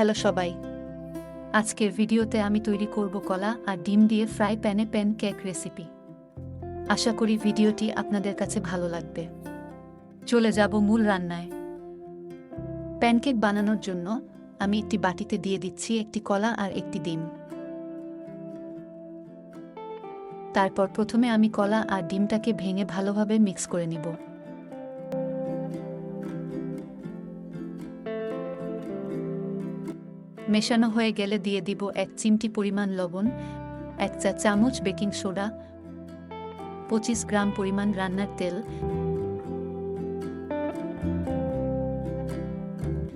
Hello সবাই, আজকের ভিডিওতে আমি তৈরি করব কলা আর ডিম দিয়ে ফ্রাই প্যানে প্যানকেক রেসিপি। আশা করি ভিডিওটি আপনাদের কাছে ভালো লাগবে। চলে যাব মূল রান্নায়। প্যানকেক বানানোর জন্য আমি একটি বাটিতে দিয়ে দিচ্ছি একটি কলা আর একটি ডিম। তারপর প্রথমে আমি কলা আর ডিমটাকে ভেঙে ভালোভাবে মিক্স করে নিব। মেশানো হয়ে গেলে দিয়ে দিব 1 চিমটি পরিমাণ লবণ, 1 চা চামচ বেকিং সোডা, 25 গ্রাম পরিমাণ রান্নার তেল,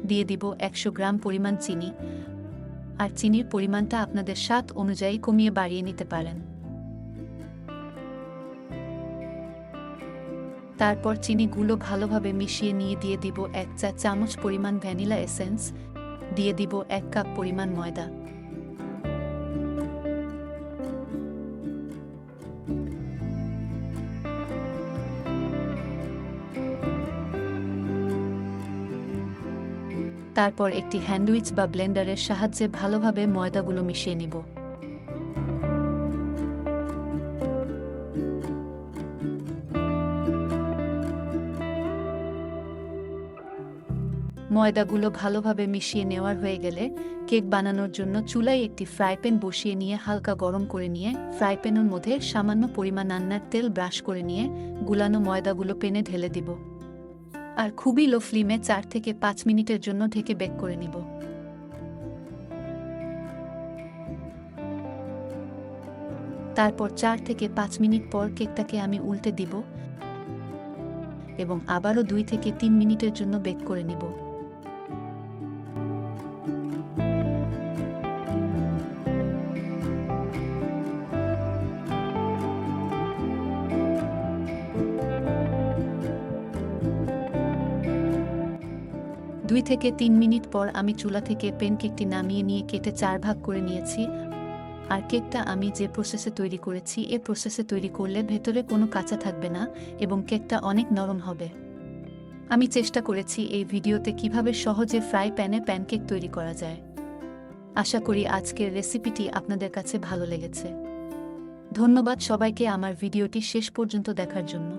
দিয়ে দিব 100 গ্রাম পরিমাণ চিনি। আর চিনির পরিমাণটা আপনাদের স্বাদ অনুযায়ী কমিয়ে বাড়িয়ে নিতে পারেন। তারপর চিনিগুলো ভালোভাবে মিশিয়ে নিয়ে দিয়ে দিব 1 চা চামচ পরিমাণ ভ্যানিলা এসেন্স, দিয়ে দিব 1 কাপ পরিমাণ ময়দা। তারপর একটি হ্যান্ডউইচ বা ব্লেন্ডারের সাহায্যে ভালোভাবে ময়দাগুলো মিশিয়ে নিব। ময়দাগুলো ভালোভাবে মিশিয়ে নেওয়ার হয়ে গেলে কেক বানানোর জন্য চুলায় একটি ফ্রাই প্যান বসিয়ে নিয়ে হালকা গরম করে নিয়ে ফ্রাই প্যানের মধ্যে সামান্য পরিমাণ রান্নার তেল ব্রাশ করে নিয়ে গুলানো ময়দাগুলো প্যানে ঢেলে দিব। আর খুবই লো ফ্লেমে 4 থেকে 5 মিনিটের জন্য ঢেকে বেক করে নিব। তারপর 4 থেকে 5 মিনিট পর কেকটাকে আমি উল্টে দিব এবং আবারও 2 থেকে 3 মিনিটের জন্য বেক করে নিব। দুই থেকে 3 মিনিট পর আমি চুলা থেকে প্যানকেকটি নামিয়ে নিয়ে কেটে 4 ভাগ করে নিয়েছি। আর কেকটা আমি যে প্রসেসে তৈরি করেছি এই প্রসেসে তৈরি করলে ভেতরে কোনো কাঁচা থাকবে না এবং কেকটা অনেক নরম হবে। আমি চেষ্টা করেছি এই ভিডিওতে কিভাবে সহজে ফ্রাই প্যানে প্যানকেক তৈরি করা যায়। আশা করি আজকের রেসিপিটি আপনাদের কাছে ভালো লেগেছে। ধন্যবাদ সবাইকে আমার ভিডিওটি শেষ পর্যন্ত দেখার জন্য।